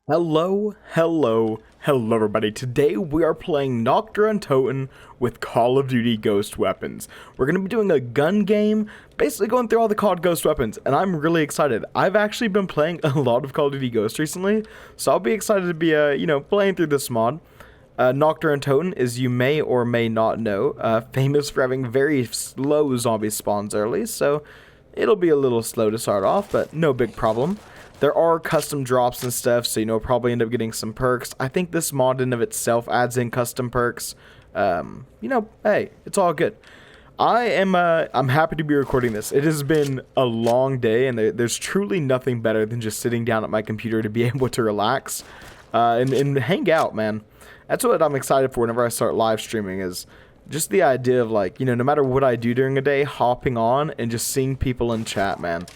Hello, everybody. Today we are playing Nacht Untoten with Call of Duty Ghost Weapons. We're going to be doing a gun game, basically going through all the COD Ghost Weapons, and I'm really excited. I've actually been playing a lot of Call of Duty Ghost recently, so I'll be excited to be, playing through this mod. Nacht Untoten, as you may or may not know, famous for having very slow zombie spawns early, so it'll be a little slow to start off, but no big problem. There are custom drops and stuff, so probably end up getting some perks. I think this mod in of itself adds in custom perks. Hey, it's all good. I'm happy to be recording this. It has been a long day, and there's truly nothing better than just sitting down at my computer to be able to relax and hang out, man. That's what I'm excited for whenever I start live streaming, is just the idea of, like, no matter what I do during a day, hopping on and just seeing people in chat, man.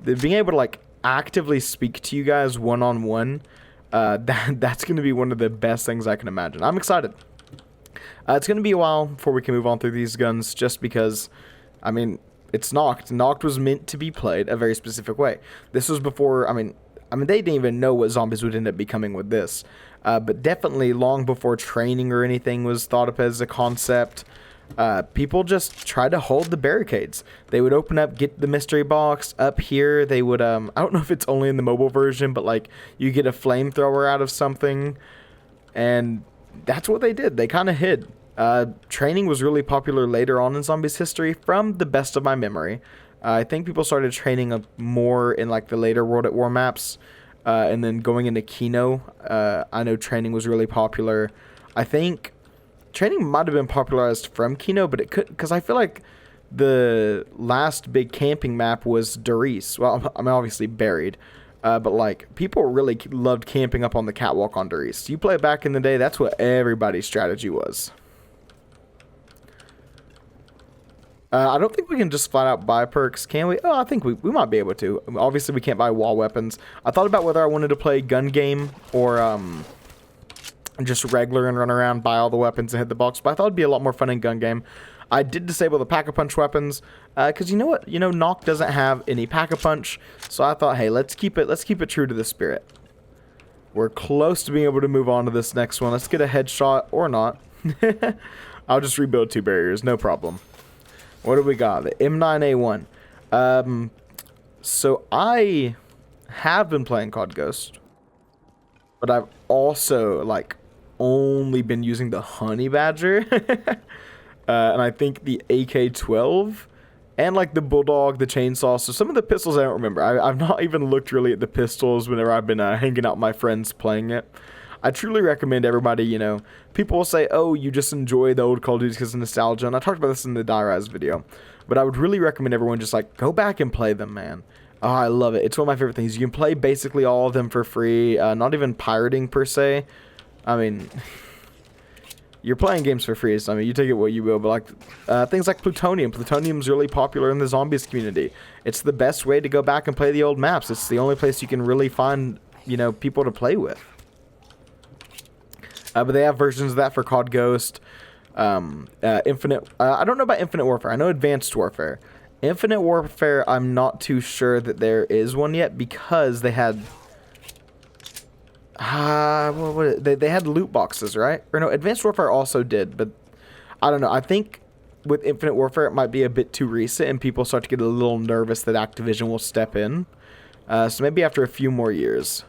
Being able to, like, actively speak to you guys one-on-one, that's going to be one of the best things I can imagine. I'm excited. It's going to be a while before we can move on through these guns, just because, I mean, it's Nacht. Nacht was meant to be played a very specific way. This was before, I mean, they didn't even know what zombies would end up becoming with this. But definitely long before training or anything was thought of as a concept. People just tried to hold the barricades. They would open up, get the mystery box up here. They would, I don't know if it's only in the mobile version, but like you get a flamethrower out of something, and that's what they did. They kind of hid. Training was really popular later on in zombies history, from the best of my memory. I think people started training more in like the later World at War maps, and then going into Kino. I know training was really popular. I think training might have been popularized from Kino, but it could, because I feel like the last big camping map was Doris. Well, I mean, obviously buried, but like people really loved camping up on the catwalk on Doris. You play back in the day, that's what everybody's strategy was. I don't think we can just flat out buy perks, can we? Oh, I think we might be able to. Obviously, we can't buy wall weapons. I thought about whether I wanted to play gun game or just regular and run around, buy all the weapons and hit the box, but I thought it'd be a lot more fun in gun game. I did disable the pack-a-punch weapons, because you know what? Nacht doesn't have any pack-a-punch, so I thought, hey, let's keep it true to the spirit. We're close to being able to move on to this next one. Let's get a headshot, or not. I'll just rebuild 2 barriers, no problem. What do we got? The M9A1. So I have been playing COD Ghost, but I've also, like, only been using the Honey Badger, and I think the AK-12, and like the Bulldog, the Chainsaw. So some of the pistols I don't remember. I've not even looked really at the pistols whenever I've been hanging out with my friends playing it. I truly recommend everybody, people will say, oh, you just enjoy the old Call of Duty because of nostalgia, and I talked about this in the Die Rise video, but I would really recommend everyone just, like, go back and play them, man. Oh, I love it. It's one of my favorite things. You can play basically all of them for free, not even pirating per se. I mean, you're playing games for free, so I mean, you take it what you will, but like, things like Plutonium. Plutonium's really popular in the zombies community. It's the best way to go back and play the old maps. It's the only place you can really find, people to play with. But they have versions of that for COD Ghost, Infinite. I don't know about Infinite Warfare. I know Advanced Warfare. Infinite Warfare, I'm not too sure that there is one yet, because they had they had loot boxes, right? Or no, Advanced Warfare also did, but I don't know. I think with Infinite Warfare it might be a bit too recent, and people start to get a little nervous that Activision will step in. So maybe after a few more years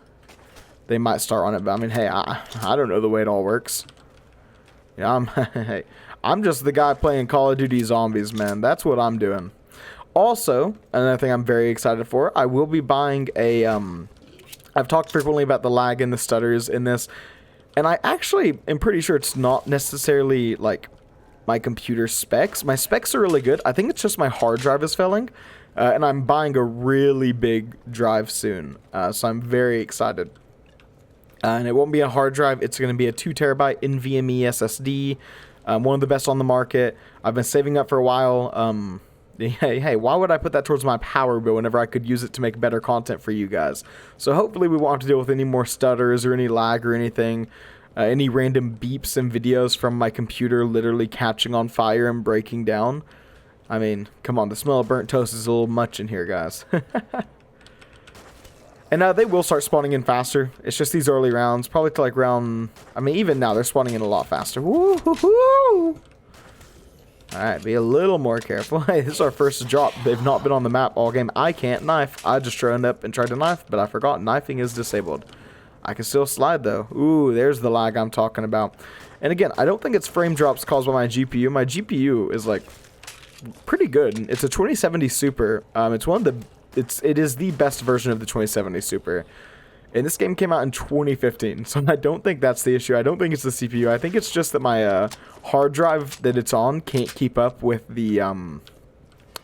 they might start on it, but I mean, hey, I don't know the way it all works. Hey, I'm just the guy playing Call of Duty Zombies, man. That's what I'm doing. Also, another thing I'm very excited for, I will be buying a, I've talked frequently about the lag and the stutters in this, and I actually am pretty sure it's not necessarily, like, my computer specs. My specs are really good. I think it's just my hard drive is failing, and I'm buying a really big drive soon, so I'm very excited. And it won't be a hard drive. It's going to be a 2 terabyte NVMe SSD. One of the best on the market. I've been saving up for a while. Hey, why would I put that towards my power bill whenever I could use it to make better content for you guys? So hopefully we won't have to deal with any more stutters or any lag or anything. Any random beeps and videos from my computer literally catching on fire and breaking down. I mean, come on. The smell of burnt toast is a little much in here, guys. And they will start spawning in faster. It's just these early rounds, probably to like round... I mean, even now, they're spawning in a lot faster. Woo-hoo-hoo! Alright, be a little more careful. Hey, this is our first drop. They've not been on the map all game. I can't knife. I just turned up and tried to knife, but I forgot knifing is disabled. I can still slide, though. Ooh, there's the lag I'm talking about. And again, I don't think it's frame drops caused by my GPU. My GPU is, like, pretty good. It's a 2070 Super. It's one of the... It is the best version of the 2070 Super. And this game came out in 2015, so I don't think that's the issue. I don't think it's the CPU. I think it's just that my hard drive that it's on can't keep up with the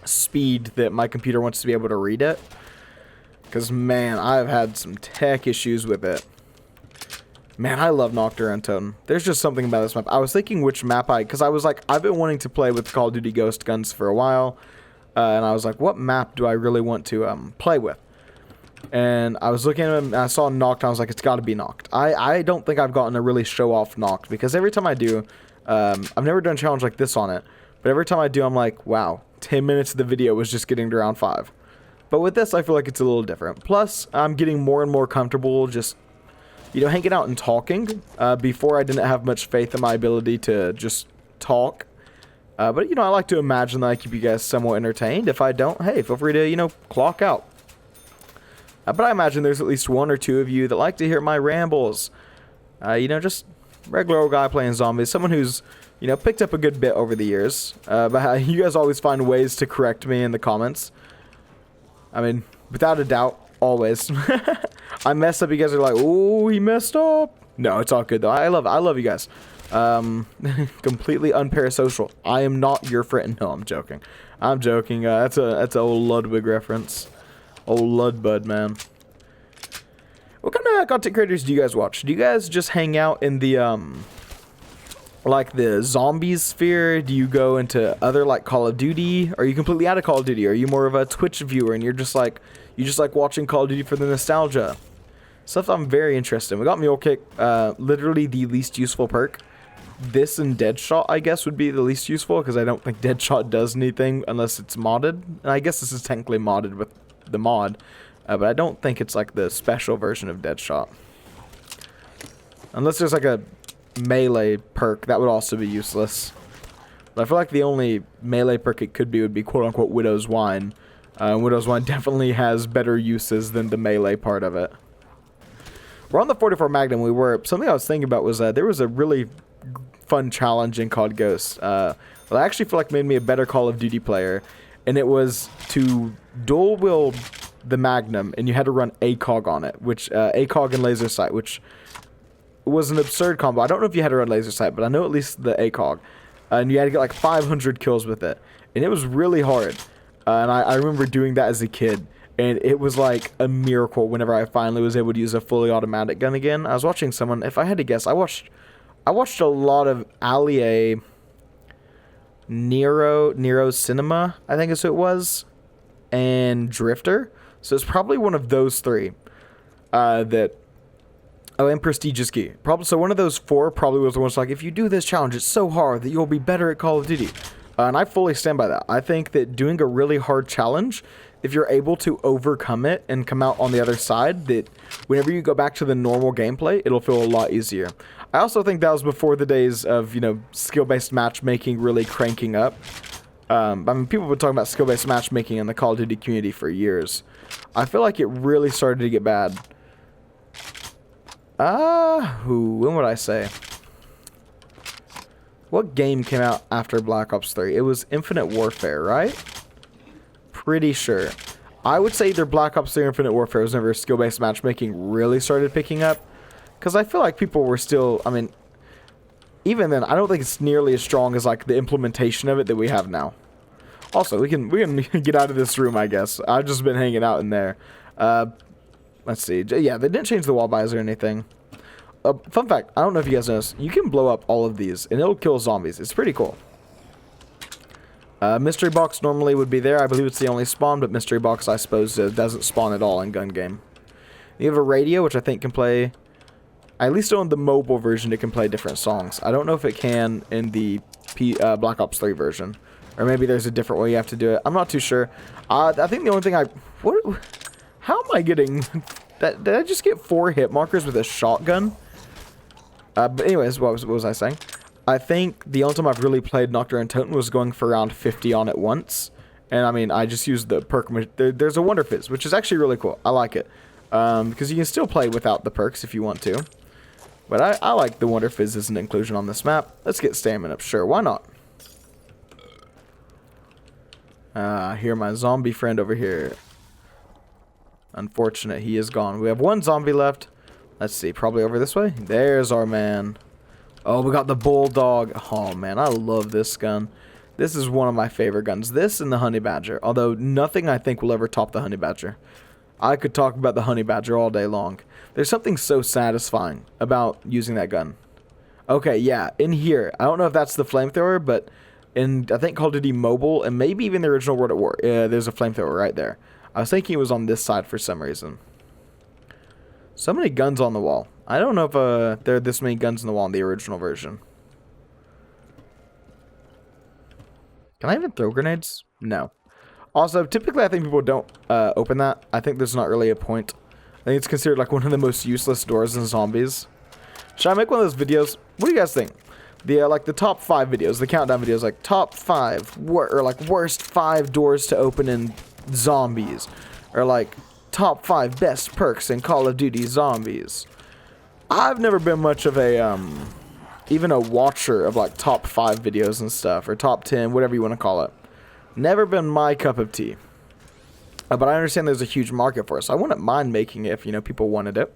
speed that my computer wants to be able to read it. Because, man, I've had some tech issues with it. Man, I love Nacht or Untoten. There's just something about this map. I was thinking which map because I was like, I've been wanting to play with Call of Duty Ghost Guns for a while. And I was like, what map do I really want to play with? And I was looking at him, and I saw Nacht, and I was like, it's got to be Nacht. I don't think I've gotten to really show off Nacht, because every time I do, I've never done a challenge like this on it, but every time I do, I'm like, wow, 10 minutes of the video was just getting to round 5. But with this, I feel like it's a little different. Plus, I'm getting more and more comfortable just, you know, hanging out and talking. Before, I didn't have much faith in my ability to just talk. But, you know, I like to imagine that I keep you guys somewhat entertained. If I don't, hey, feel free to, you know, clock out. But I imagine there's at least 1 or 2 of you that like to hear my rambles. You know, just regular old guy playing zombies. Someone who's, you know, picked up a good bit over the years. But you guys always find ways to correct me in the comments. I mean, without a doubt, always. I mess up, you guys are like, oh, he messed up. No, it's all good, though. I love you guys. Completely unparasocial. I am not your friend. No, I'm joking. I'm joking. That's an old Ludwig reference. Old Ludbud, man. What kind of content creators do you guys watch? Do you guys just hang out in the, like the zombies sphere? Do you go into other, like, Call of Duty? Are you completely out of Call of Duty? Are you more of a Twitch viewer and you just like watching Call of Duty for the nostalgia? Stuff I'm very interested in. We got Mule Kick, literally the least useful perk. This and Deadshot, I guess, would be the least useful, because I don't think Deadshot does anything unless it's modded. And I guess this is technically modded with the mod, but I don't think it's like the special version of Deadshot. Unless there's like a melee perk, that would also be useless. But I feel like the only melee perk it could be would be quote-unquote Widow's Wine. Widow's Wine definitely has better uses than the melee part of it. We're on the 44 Magnum. Something I was thinking about was there was a really fun challenge in COD Ghosts. Well, I actually feel like made me a better Call of Duty player, and it was to dual wield the Magnum, and you had to run ACOG on it, which ACOG and laser sight, which was an absurd combo. I don't know if you had to run laser sight, but I know at least the ACOG, and you had to get like 500 kills with it, and it was really hard. And I remember doing that as a kid, and it was like a miracle whenever I finally was able to use a fully automatic gun again. I was watching someone, if I had to guess, I watched a lot of Allier, Nero Cinema, I think is who it was, and Drifter. So it's probably one of those 3 and Prestigious Key. So one of those 4 probably was the ones like, if you do this challenge, it's so hard that you'll be better at Call of Duty. And I fully stand by that. I think that doing a really hard challenge, if you're able to overcome it and come out on the other side, that whenever you go back to the normal gameplay, it'll feel a lot easier. I also think that was before the days of, you know, skill-based matchmaking really cranking up. I mean, people have been talking about skill-based matchmaking in the Call of Duty community for years. I feel like it really started to get bad. When would I say? What game came out after Black Ops 3? It was Infinite Warfare, right? Pretty sure. I would say either Black Ops 3 or Infinite Warfare was whenever skill-based matchmaking really started picking up. Because I feel like people were still, I mean, even then, I don't think it's nearly as strong as, like, the implementation of it that we have now. Also, we can get out of this room, I guess. I've just been hanging out in there. Let's see. Yeah, they didn't change the wall buys or anything. Fun fact, I don't know if you guys know this, you can blow up all of these, and it'll kill zombies. It's pretty cool. Mystery Box normally would be there. I believe it's the only spawn, but Mystery Box, I suppose, doesn't spawn at all in Gun Game. You have a radio, which I think can play... At least on the mobile version, it can play different songs. I don't know if it can in the Black Ops 3 version. Or maybe there's a different way you have to do it. I'm not too sure. I think the only thing how am I getting Did I just get 4 hit markers with a shotgun? But anyways, what was I saying? I think the only time I've really played Nacht or Untoten was going for around 50 on it once. And I mean, I just used the perk. There's a Wonder Fizz, which is actually really cool. I like it. Because you can still play without the perks if you want to. But I like the Wonder Fizz as an inclusion on this map. Let's get stamina up. Sure, why not? I hear my zombie friend over here. Unfortunate, he is gone. We have 1 zombie left. Let's see, probably over this way. There's our man. Oh, we got the Bulldog. Oh, man, I love this gun. This is one of my favorite guns. This and the Honey Badger. Although, nothing I think will ever top the Honey Badger. I could talk about the Honey Badger all day long. There's something so satisfying about using that gun. Okay, yeah, in here. I don't know if that's the flamethrower, but in, I think, Call of Duty Mobile, and maybe even the original World at War, there's a flamethrower right there. I was thinking it was on this side for some reason. So many guns on the wall. I don't know if there are this many guns on the wall in the original version. Can I even throw grenades? No. Also, typically I think people don't open that. I think there's not really a point. I think it's considered like one of the most useless doors in zombies. Should I make one of those videos? What do you guys think? The like the top 5 videos, the countdown videos, like top 5 or like worst 5 doors to open in zombies, or like top 5 best perks in Call of Duty Zombies. I've never been much of a even a watcher of like top 5 videos and stuff, or top 10, whatever you want to call it. Never been my cup of tea. But I understand there's a huge market for it, so I wouldn't mind making it if, you know, people wanted it.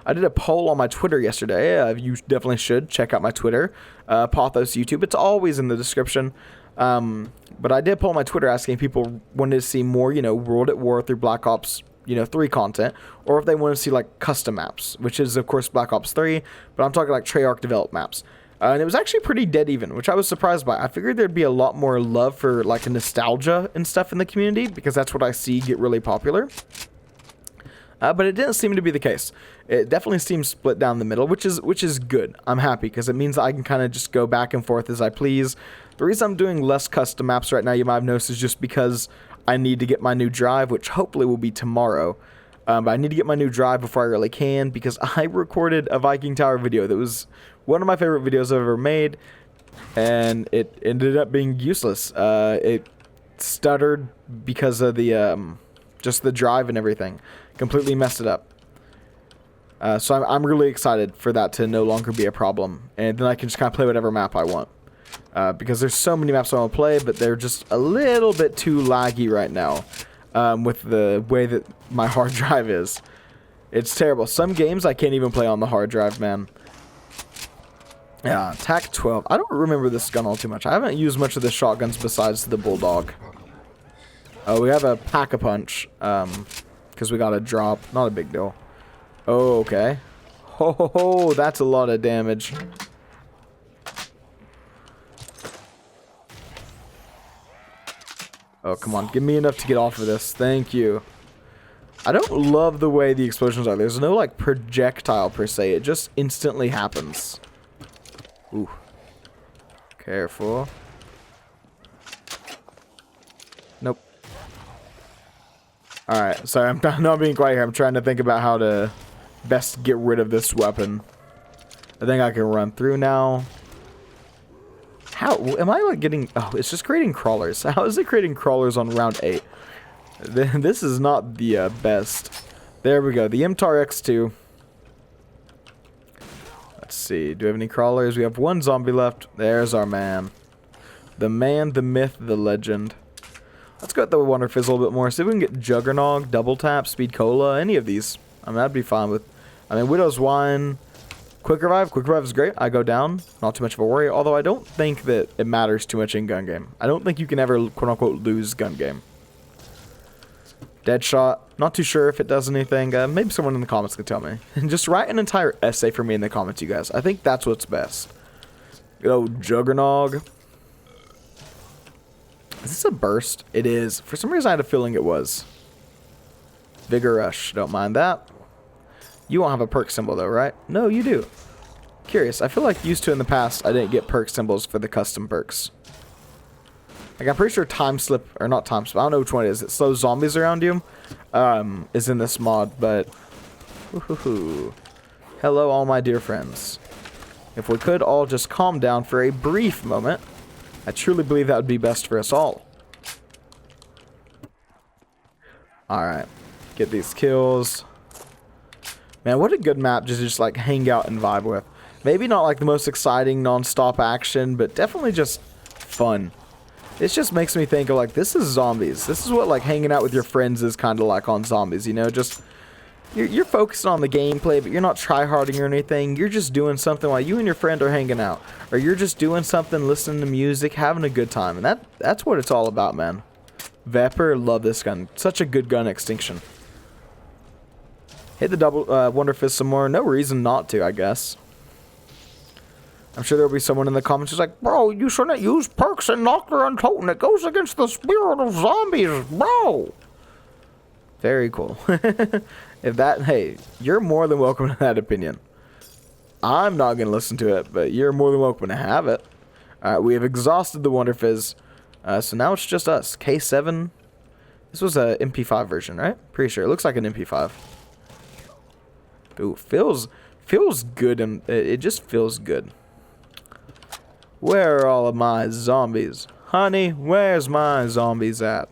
I did a poll on my Twitter yesterday. You definitely should check out my Twitter, Pothos YouTube. It's always in the description. But I did poll on my Twitter asking if people wanted to see more, you know, World at War through Black Ops, you know, 3 content, or if they want to see like custom maps, which is of course Black Ops 3, but I'm talking like Treyarch developed maps. And it was actually pretty dead even, which I was surprised by. I figured there'd be a lot more love for like a nostalgia and stuff in the community, because that's what I see get really popular. But it didn't seem to be the case. It definitely seems split down the middle, which is good. I'm happy, because it means I can kind of just go back and forth as I please. The reason I'm doing less custom maps right now, you might have noticed, is just because I need to get my new drive, which hopefully will be tomorrow. But I need to get my new drive before I really can, because I recorded a Viking Tower video that was one of my favorite videos I've ever made, and it ended up being useless. It stuttered because of the just the drive and everything. Completely messed it up. So I'm really excited for that to no longer be a problem, and then I can just kind of play whatever map I want. Because there's so many maps I want to play, but they're just a little bit too laggy right now with the way that my hard drive is. It's terrible. Some games I can't even play on the hard drive, man. Yeah, TAC 12. I don't remember this gun all too much. I haven't used much of the shotguns besides the Bulldog. Oh, we have a Pack-a-Punch. Because we got a drop. Not a big deal. Oh, okay. Ho ho ho, that's a lot of damage. Oh, come on. Give me enough to get off of this. Thank you. I don't love the way the explosions are. There's no, like, projectile, per se. It just instantly happens. Ooh. Careful. Nope. Alright, sorry. I'm not being quiet here. I'm trying to think about how to best get rid of this weapon. I think I can run through now. How am I like getting... Oh, it's just creating crawlers. How is it creating crawlers on round 8? This is not the best. There we go. The MTAR X2. Let's see. Do we have any crawlers? We have 1 zombie left. There's our man. The man, the myth, the legend. Let's go at the Wonder Fizz a little bit more. See if we can get Juggernog, Double Tap, Speed Cola, any of these. I mean, I'd be fine with... I mean, Widow's Wine... Quick Revive. Quick Revive is great. I go down. Not too much of a worry. Although I don't think that it matters too much in gun game. I don't think you can ever, quote-unquote, lose gun game. Deadshot. Not too sure if it does anything. Maybe someone in the comments can tell me. And just write an entire essay for me in the comments, you guys. I think that's what's best. Go Juggernog. Is this a burst? It is. For some reason, I had a feeling it was. Vigor Rush. Don't mind that. You won't have a perk symbol, though, right? No, you do. Curious. I feel like used to in the past, I didn't get perk symbols for the custom perks. Like, I'm pretty sure Time Slip, or not Time Slip, I don't know which one it is. It slows zombies around you, is in this mod, but Woohoo. Hello, all my dear friends. If we could all just calm down for a brief moment, I truly believe that would be best for us all. Alright. Get these kills. Man, what a good map to just like hang out and vibe with. Maybe not like the most exciting non-stop action, but definitely just fun. It just makes me think of like, this is zombies. This is what like hanging out with your friends is kind of like on zombies, you know? Just, you're focusing on the gameplay, but you're not try-harding or anything. You're just doing something while you and your friend are hanging out. Or you're just doing something, listening to music, having a good time. And that's what it's all about, man. Vapor, love this gun. Such a good gun, Extinction. Hit the double Wonder Fist some more. No reason not to, I guess. I'm sure there'll be someone in the comments who's like, bro, you shouldn't use perks in Nacht or Untoten. It goes against the spirit of zombies, bro. Very cool. If that, hey, you're more than welcome to that opinion. I'm not going to listen to it, but you're more than welcome to have it. Alright, we have exhausted the Wonder Fizz. So now it's just us. K7. This was a MP5 version, right? Pretty sure. It looks like an MP5. Ooh, feels good, and it just feels good. Where are all of my zombies? Honey, where's my zombies at?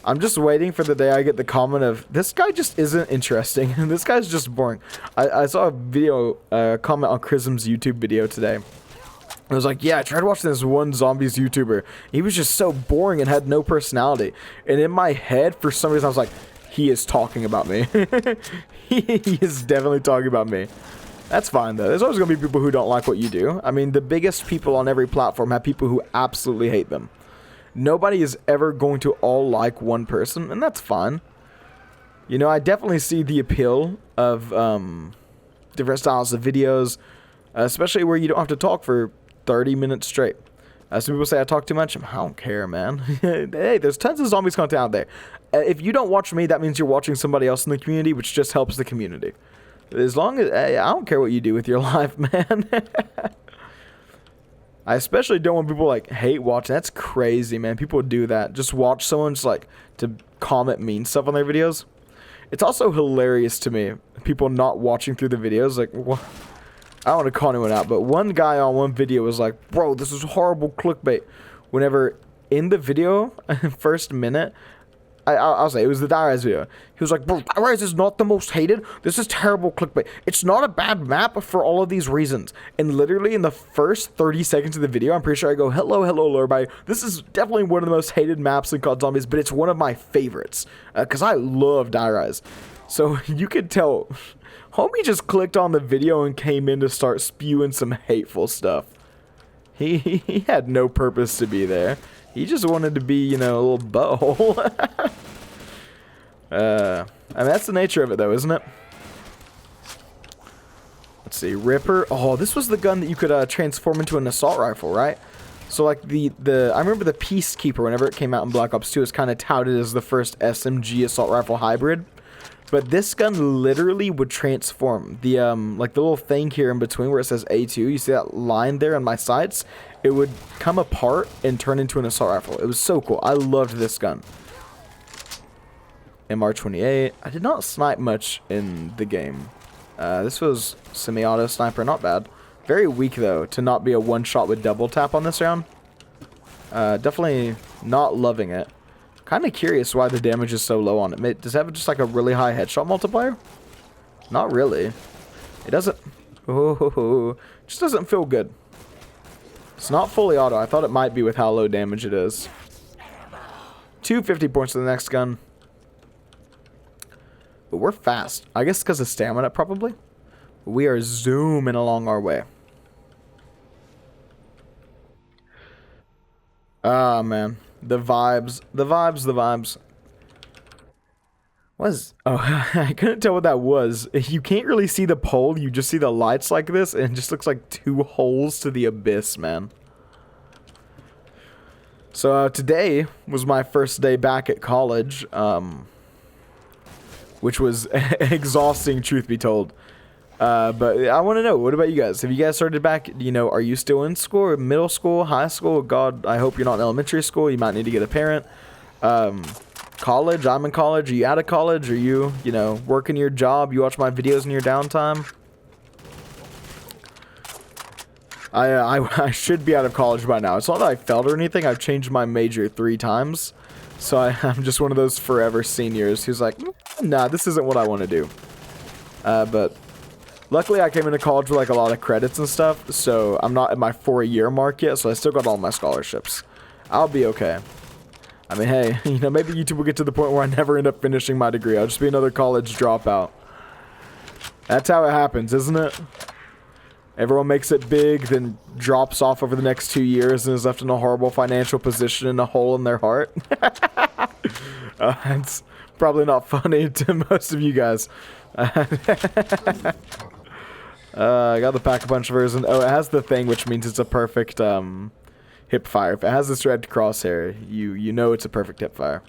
I'm just waiting for the day I get the comment of, this guy just isn't interesting. This guy's just boring. I saw a video, comment on Chrism's YouTube video today. I was like, yeah, I tried watching this one zombies YouTuber. He was just so boring and had no personality. And in my head, for some reason, I was like, he is talking about me. He is definitely talking about me. That's fine, though. There's always going to be people who don't like what you do. I mean, the biggest people on every platform have people who absolutely hate them. Nobody is ever going to all like one person, and that's fine. You know, I definitely see the appeal of different styles of videos, especially where you don't have to talk for 30 minutes straight. Some people say I talk too much. I don't care, man. Hey, there's tons of zombies content out there. If you don't watch me, that means you're watching somebody else in the community, which just helps the community. As long as, hey, I don't care what you do with your life, man. I especially don't want people like hate watching. That's crazy, man. People do that. Just watch someone just like to comment mean stuff on their videos. It's also hilarious to me. People not watching through the videos. Like, what? I don't want to call anyone out, but one guy on one video was like, bro, this is horrible clickbait. Whenever in the video, first minute, I'll say it was the Dire's video. He was like, bro, Dire's is not the most hated. This is terrible clickbait. It's not a bad map for all of these reasons. And literally in the first 30 seconds of the video, I'm pretty sure I go, hello, everybody. This is definitely one of the most hated maps in COD Zombies, but it's one of my favorites. Because I love Dire's. So you could tell, homie just clicked on the video and came in to start spewing some hateful stuff. He had no purpose to be there. He just wanted to be, you know, a little butthole. I mean, that's the nature of it, though, isn't it? Let's see. Ripper. Oh, this was the gun that you could transform into an assault rifle, right? So, like, I remember the Peacekeeper, whenever it came out in Black Ops 2, was kind of touted as the first SMG assault rifle hybrid. But this gun literally would transform. The, like, the little thing here in between where it says A2, you see that line there on my sights? It would come apart and turn into an assault rifle. It was so cool. I loved this gun. MR28. I did not snipe much in the game. This was semi-auto sniper. Not bad. Very weak, though, to not be a one-shot with double tap on this round. Definitely not loving it. Kind of curious why the damage is so low on it. Does it have just like a really high headshot multiplier? Not really. It doesn't... Oh, just doesn't feel good. It's not fully auto. I thought it might be with how low damage it is. 250 points to the next gun. But we're fast. I guess because of stamina, probably. We are zooming along our way. Ah, man. The vibes. The vibes, the vibes. Oh, I couldn't tell what that was. You can't really see the pole. You just see the lights like this, and it just looks like two holes to the abyss, man. So, today was my first day back at college, which was exhausting, truth be told. But I want to know, what about you guys? Have you guys started back, you know, are you still in school, middle school, high school? God, I hope you're not in elementary school. You might need to get a parent. College? I'm in college. Are you out of college? Are you, you know, working your job? You watch my videos in your downtime? I should be out of college by now. It's not that I failed or anything. I've changed my major 3 times. So I'm just one of those forever seniors who's like, nah, this isn't what I want to do. But luckily I came into college with like a lot of credits and stuff. So I'm not at my 4-year mark yet. So I still got all my scholarships. I'll be okay. I mean, hey, you know, maybe YouTube will get to the point where I never end up finishing my degree. I'll just be another college dropout. That's how it happens, isn't it? Everyone makes it big, then drops off over the next 2 years and is left in a horrible financial position and a hole in their heart. It's probably not funny to most of you guys. I got the Pack-a-Punch version. Oh, it has the thing, which means it's a perfect hip fire. If it has this red crosshair, you know it's a perfect hip fire.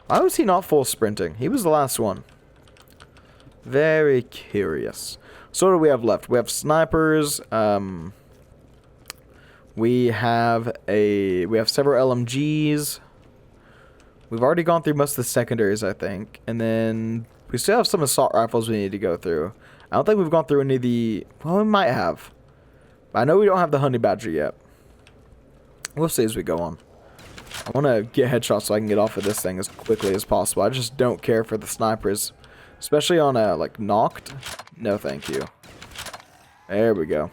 Why was he not full sprinting? He was the last one. Very curious. So what do we have left? We have snipers. We have several LMGs. We've already gone through most of the secondaries, I think. And then we still have some assault rifles we need to go through. I don't think we've gone through any of the... Well, we might have. But I know we don't have the honey badger yet. We'll see as we go on. I want to get headshots so I can get off of this thing as quickly as possible. I just don't care for the snipers. Especially on a, like, Nacht. No, thank you. There we go.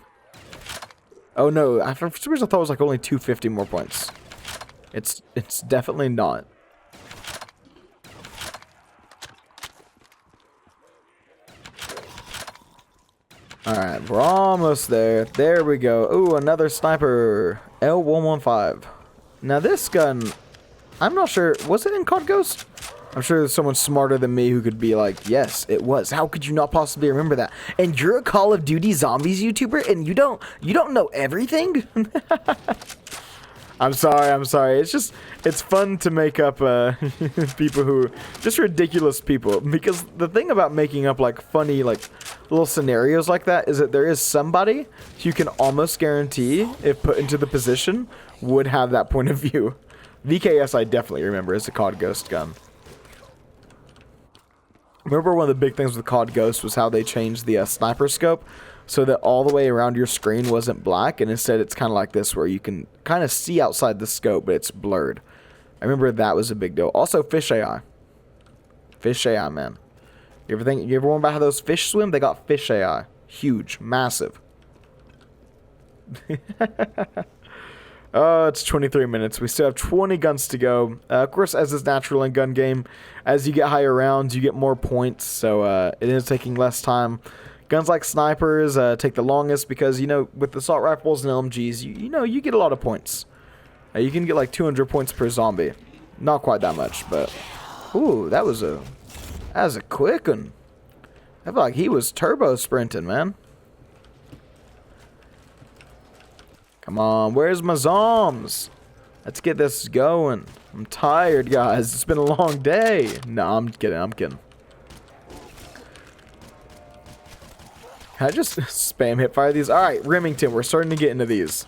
Oh, no. For some reason, I thought it was, like, only 250 more points. It's definitely not. Alright, we're almost there. There we go. Ooh, another sniper. L115. Now, this gun... I'm not sure... Was it in COD Ghost? I'm sure there's someone smarter than me who could be like, yes, it was. How could you not possibly remember that? And you're a Call of Duty Zombies YouTuber and you don't know everything? I'm sorry. It's fun to make up people who, just ridiculous people. Because the thing about making up like funny, like little scenarios like that is that there is somebody you can almost guarantee, if put into the position, would have that point of view. VKS I definitely remember is a COD Ghost gun. Remember one of the big things with COD Ghost was how they changed the sniper scope so that all the way around your screen wasn't black, and instead it's kind of like this where you can kind of see outside the scope, but it's blurred. I remember that was a big deal. Also, fish AI. Fish AI, man. You ever wonder about how those fish swim? They got fish AI. Huge. Massive. Oh, it's 23 minutes. We still have 20 guns to go. Of course, as is natural in gun game, as you get higher rounds, you get more points, so it is taking less time. Guns like snipers take the longest because, you know, with assault rifles and LMGs, you know, you get a lot of points. You can get like 200 points per zombie. Not quite that much, but... Ooh, that was a quick one. I feel like he was turbo sprinting, man. Come on, where's my zombs? Let's get this going. I'm tired, guys. It's been a long day. No, I'm kidding. Can I just spam hip fire these? Alright, Remington, we're starting to get into these.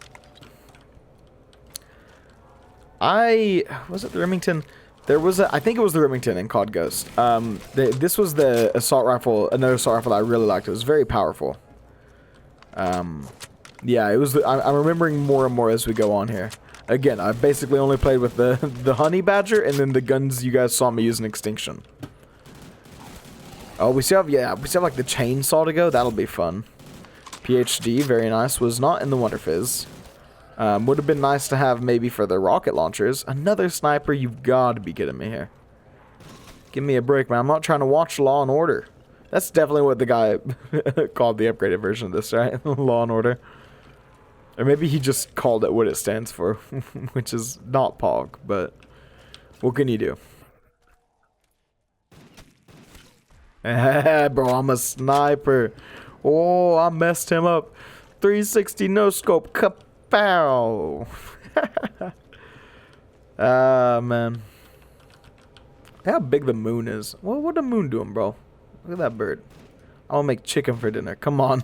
Was it the Remington? I think it was the Remington in COD Ghost. This was the assault rifle, another assault rifle that I really liked. It was very powerful. Yeah, it was. I'm remembering more and more as we go on here. Again, I basically only played with the honey badger and then the guns you guys saw me use in Extinction. Oh, we still have like the chainsaw to go. That'll be fun. PhD, very nice. Was not in the Wonder Fizz. Would have been nice to have maybe for the rocket launchers. Another sniper. You've got to be kidding me here. Give me a break, man. I'm not trying to watch Law and Order. That's definitely what the guy called the upgraded version of this, right? Law and Order. Or maybe he just called it what it stands for, which is not POG, but what can you do? Bro, I'm a sniper. Oh, I messed him up. 360 no scope. Kapow. Man. How big the moon is. Well, what the moon doing, bro? Look at that bird. I'll make chicken for dinner. Come on.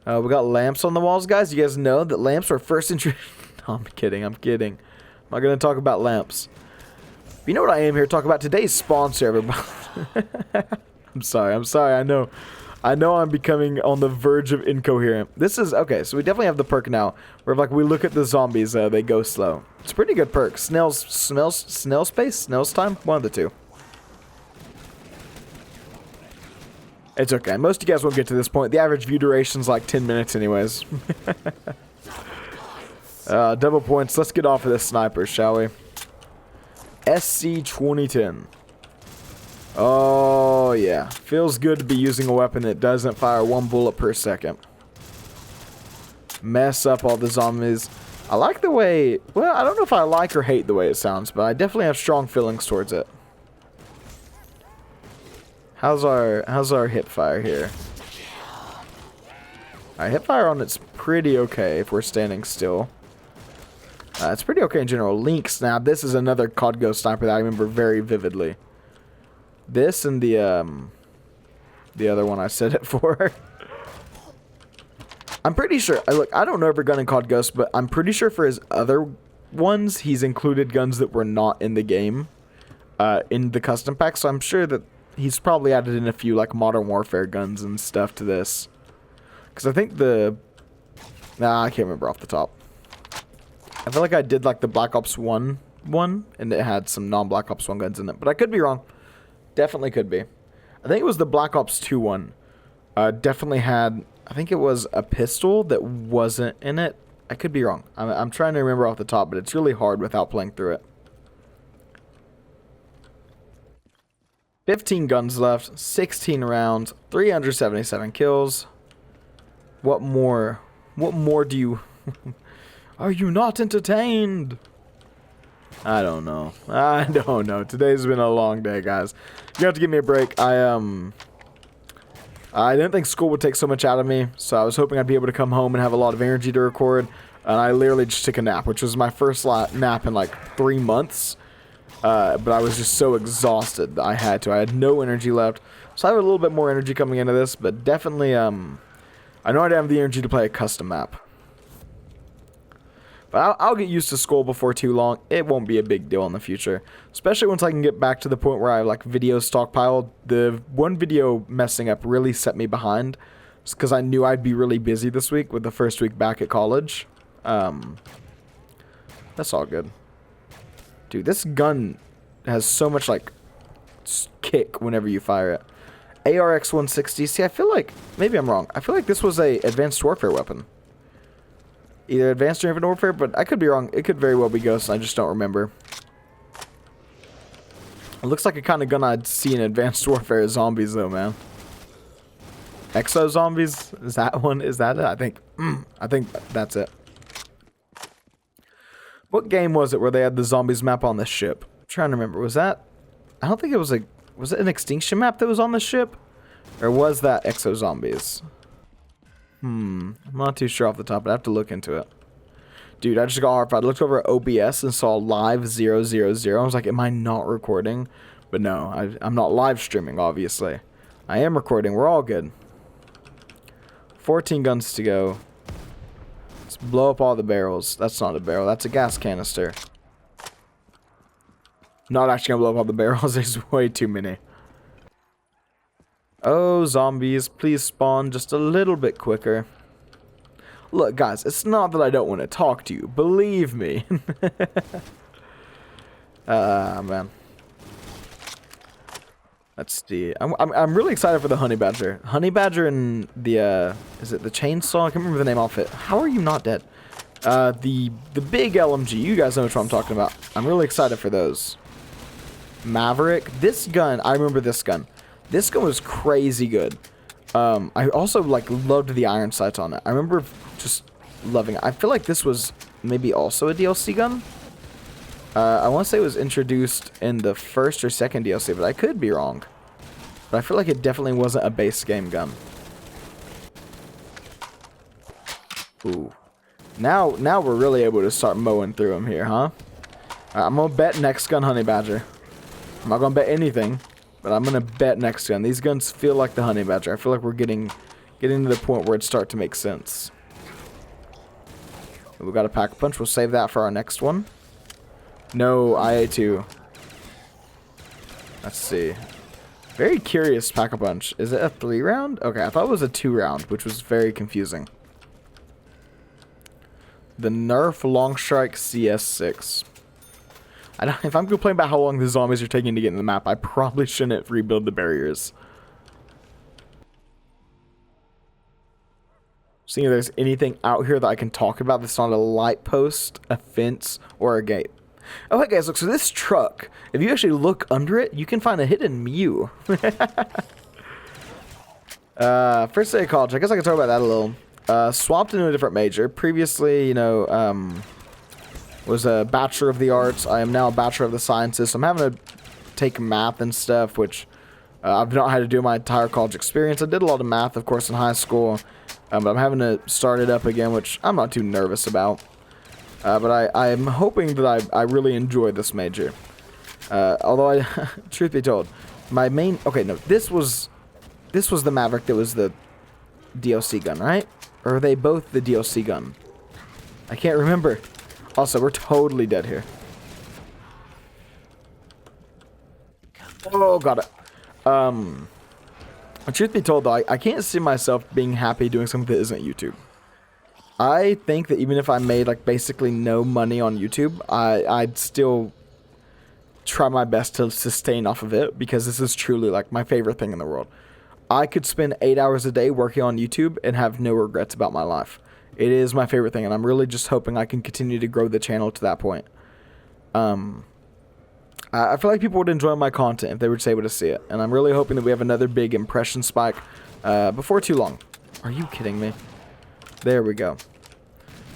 We got lamps on the walls, guys. You guys know that lamps were first introduced. No, I'm kidding. Am I going to talk about lamps? You know what I am here to talk about? Today's sponsor, everybody. I'm sorry. I know I'm becoming on the verge of incoherent. This is, okay, so we definitely have the perk now, where like we look at the zombies, they go slow. It's a pretty good perk. Snail's time? One of the two. It's okay. Most of you guys won't get to this point. The average view duration's like 10 minutes anyways. Double points. Let's get off of this sniper, shall we? SC 2010. Oh, yeah. Feels good to be using a weapon that doesn't fire 1 bullet per second. Mess up all the zombies. I like the way... Well, I don't know if I like or hate the way it sounds, but I definitely have strong feelings towards it. How's our hip fire here? Our hip fire on it's pretty okay if we're standing still. It's pretty okay in general. Lynx. Now, this is another COD Ghost sniper that I remember very vividly. This and the other one I said it for. I'm pretty sure. Look, I don't know every gun in COD Ghost, but I'm pretty sure for his other ones, he's included guns that were not in the game, in the custom pack. So I'm sure that he's probably added in a few like Modern Warfare guns and stuff to this. Because I think I can't remember off the top. I feel like I did like the Black Ops 1 one, and it had some non-Black Ops 1 guns in it. But I could be wrong. Definitely could be. I think it was the Black Ops 2 one. Definitely had, I think it was a pistol that wasn't in it. I could be wrong. I'm trying to remember off the top, but it's really hard without playing through it. 15 guns left, 16 rounds, 377 kills. What more? What more do you... Are you not entertained? I don't know. I don't know. Today's been a long day, guys. You have to give me a break. I didn't think school would take so much out of me, so I was hoping I'd be able to come home and have a lot of energy to record. And I literally just took a nap, which was my first nap in like 3 months. But I was just so exhausted that I had to. I had no energy left. So I have a little bit more energy coming into this, but definitely, I know I don't have the energy to play a custom map. But I'll get used to school before too long. It won't be a big deal in the future. Especially once I can get back to the point where I have like videos stockpiled. The one video messing up really set me behind. Just because I knew I'd be really busy this week with the first week back at college. That's all good. Dude, this gun has so much like kick whenever you fire it. ARX 160. See, I feel like, maybe I'm wrong. I feel like this was a advanced warfare weapon. Either advanced or infinite warfare, but I could be wrong. It could very well be Ghost, and I just don't remember. It looks like a kind of gun I'd see in advanced warfare as zombies, though, man. Exo zombies? Is that one? Is that it? I think that's it. What game was it where they had the zombies map on the ship? I'm trying to remember. Was that... I don't think it was a... Was it an extinction map that was on the ship? Or was that Exo Zombies? I'm not too sure off the top, but I have to look into it. Dude, I just got horrified. I looked over at OBS and saw live 000. I was like, am I not recording? But no, I'm not live streaming, obviously. I am recording. We're all good. 14 guns to go. Let's blow up all the barrels. That's not a barrel. That's a gas canister. Not actually gonna blow up all the barrels. There's way too many. Oh, zombies, please spawn just a little bit quicker. Look, guys, it's not that I don't want to talk to you. Believe me. Man. Let's see. I'm really excited for the honey badger. Honey badger and the is it the chainsaw? I can't remember the name of it. How are you not dead? The big LMG. You guys know what I'm talking about. I'm really excited for those. Maverick. This gun, I remember this gun. This gun was crazy good. I also like loved the iron sights on it. I remember just loving it. I feel like this was maybe also a DLC gun. I want to say it was introduced in the first or second DLC, but I could be wrong. But I feel like it definitely wasn't a base game gun. Ooh. Now we're really able to start mowing through them here, huh? I'm gonna bet next gun honey badger. I'm not gonna bet anything, but I'm gonna bet next gun. These guns feel like the honey badger. I feel like we're getting to the point where it start to make sense. We got a pack punch. We'll save that for our next one. No, IA2. Let's see. Very curious Pack-a-Punch. Is it a 3-round? Okay, I thought it was a 2-round, which was very confusing. The Nerf Long Strike CS6. If I'm complaining about how long the zombies are taking to get in the map, I probably shouldn't rebuild the barriers. Seeing if there's anything out here that I can talk about that's not a light post, a fence, or a gate. Oh, hey guys, look, so this truck, if you actually look under it, you can find a hidden Mew. First day of college, I guess I can talk about that a little. Swapped into a different major. Previously, you know, was a Bachelor of the Arts. I am now a Bachelor of the Sciences. So I'm having to take math and stuff, which I've not had to do my entire college experience. I did a lot of math, of course, in high school. But I'm having to start it up again, which I'm not too nervous about. But I'm hoping that I really enjoy this major. Although, truth be told, my main... Okay, no, this was the Maverick that was the DLC gun, right? Or are they both the DLC gun? I can't remember. Also, we're totally dead here. Oh, got it. Truth be told, though, I can't see myself being happy doing something that isn't YouTube. I think that even if I made, like, basically no money on YouTube, I'd still try my best to sustain off of it, because this is truly, like, my favorite thing in the world. I could spend 8 hours a day working on YouTube and have no regrets about my life. It is my favorite thing, and I'm really just hoping I can continue to grow the channel to that point. I feel like people would enjoy my content if they were just able to see it. And I'm really hoping that we have another big impression spike before too long. Are you kidding me? There we go.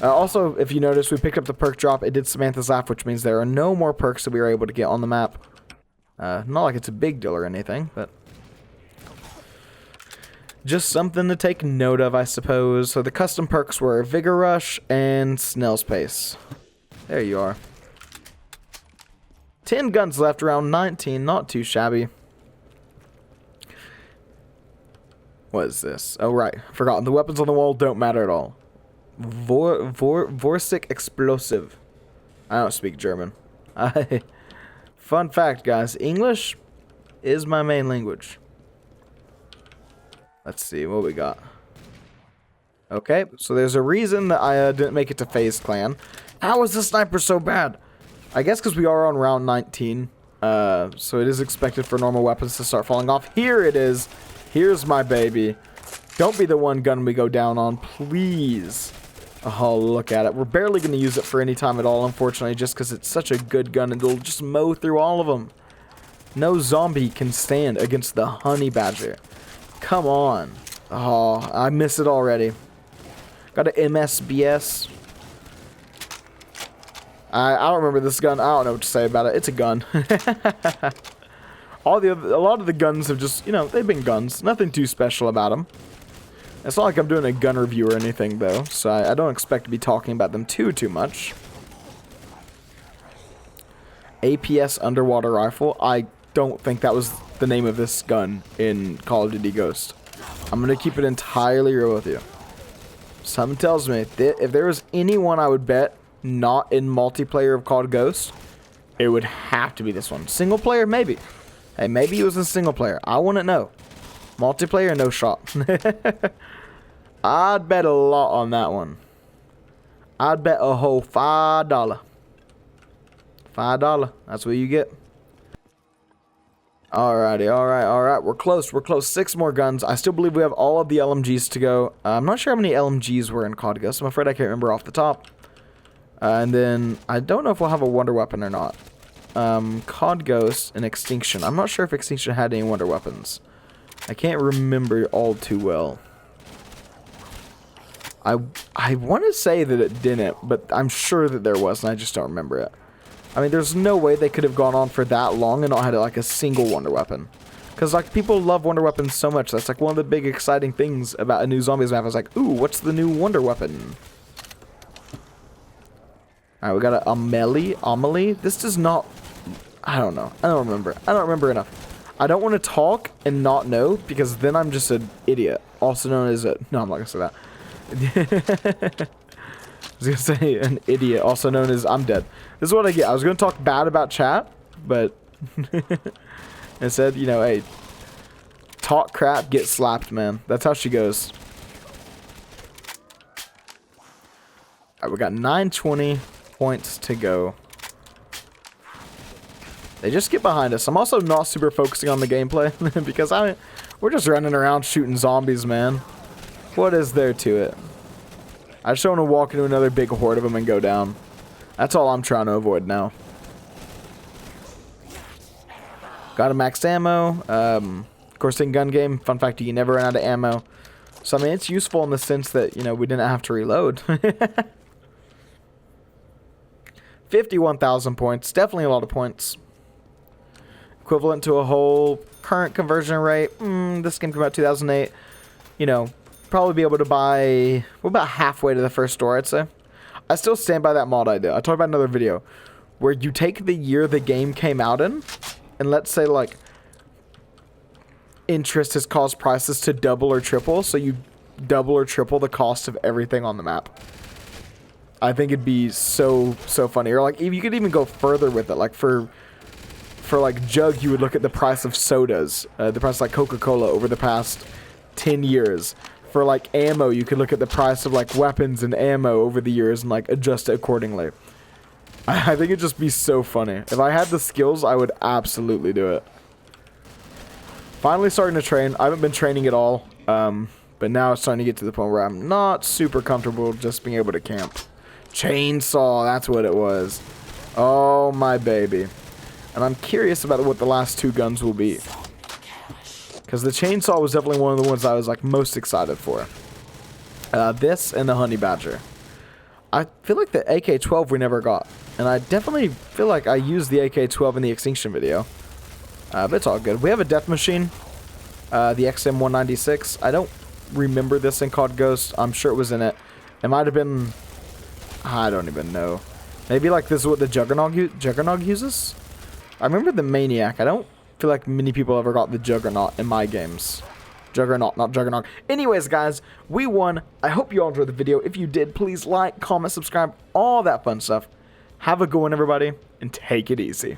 Also, if you notice, we picked up the perk drop. It did Samantha's Laugh, which means there are no more perks that we were able to get on the map. Not like it's a big deal or anything, but... just something to take note of, I suppose. So the custom perks were Vigor Rush and Snail's Pace. There you are. 10 guns left, around 19, not too shabby. What is this? Oh, right. Forgotten. The weapons on the wall don't matter at all. Vorsic Explosive. I don't speak German. Fun fact, guys. English is my main language. Let's see what we got. Okay, so there's a reason that I didn't make it to FaZe Clan. How is the sniper so bad? I guess because we are on round 19, so it is expected for normal weapons to start falling off. Here it is. Here's my baby. Don't be the one gun we go down on, please. Oh, look at it. We're barely going to use it for any time at all, unfortunately, just because it's such a good gun and it'll just mow through all of them. No zombie can stand against the honey badger. Come on. Oh, I miss it already. Got an MSBS. I don't remember this gun. I don't know what to say about it. It's a gun. A lot of the guns have just, you know, they've been guns. Nothing too special about them. It's not like I'm doing a gun review or anything, though. So I don't expect to be talking about them too much. APS Underwater Rifle. I don't think that was the name of this gun in Call of Duty Ghost. I'm going to keep it entirely real with you. Something tells me that if there was anyone I would bet not in multiplayer of Call of Ghost, it would have to be this one. Single player, maybe. Hey, maybe it was in single player. I wouldn't know. Multiplayer, no shot. I'd bet a lot on that one. I'd bet a whole $5. $5. That's what you get. Alrighty, alright. We're close. 6 more guns. I still believe we have all of the LMGs to go. I'm not sure how many LMGs were in COD Ghost. I'm afraid I can't remember off the top. And then, I don't know if we'll have a wonder weapon or not. COD Ghost and Extinction. I'm not sure if Extinction had any wonder weapons. I can't remember all too well. I want to say that it didn't, but I'm sure that there was, and I just don't remember it. I mean, there's no way they could have gone on for that long and not had like a single wonder weapon. Because like people love wonder weapons so much. That's like one of the big exciting things about a new zombies map. I was like, ooh, what's the new wonder weapon? Alright, we got a Amelie. This does not... I don't know. I don't remember. I don't remember enough. I don't want to talk and not know, because then I'm just an idiot. Also known as a... No, I'm not going to say that. was gonna say an idiot, also known as I'm dead. This is what I get. I was gonna talk bad about chat, but instead, you know, hey, talk crap, get slapped, man. That's how she goes. Alright, we got 920 points to go. They just get behind us. I'm also not super focusing on the gameplay because we're just running around shooting zombies, man. What is there to it? I just don't want to walk into another big horde of them and go down. That's all I'm trying to avoid now. Got a max ammo. Of course, in gun game, fun fact, you never run out of ammo. So, I mean, it's useful in the sense that, you know, we didn't have to reload. 51,000 points. Definitely a lot of points. Equivalent to a whole current conversion rate. This game came out 2008. You know, probably be able to buy... We're about halfway to the first store, I'd say. I still stand by that mod idea. I talked about another video where you take the year the game came out in, and let's say, like, interest has caused prices to double or triple, so you double or triple the cost of everything on the map. I think it'd be so funny. Or, like, you could even go further with it. Like, for like jug, you would look at the price of sodas, the price of like Coca-Cola over the past 10 years. For like ammo, you could look at the price of like weapons and ammo over the years and like adjust it accordingly. I think it'd just be so funny. If I had the skills, I would absolutely do it. Finally starting to train. I haven't been training at all, but now it's starting to get to the point where I'm not super comfortable just being able to camp. Chainsaw, that's what it was. Oh my baby. And I'm curious about what the last two guns will be. Because the chainsaw was definitely one of the ones I was like most excited for. This and the honey badger. I feel like the AK-12 we never got. And I definitely feel like I used the AK-12 in the extinction video. But it's all good. We have a death machine. The XM196. I don't remember this in COD Ghost. I'm sure it was in it. It might have been... I don't even know. Maybe like this is what the Juggernaut uses? I remember the Maniac. I don't feel like many people ever got the Juggernaut in my games. Juggernaut, not Juggernaut. Anyways, guys, we won. I hope you all enjoyed the video. If you did, please like, comment, subscribe, all that fun stuff. Have a good one, everybody, and take it easy.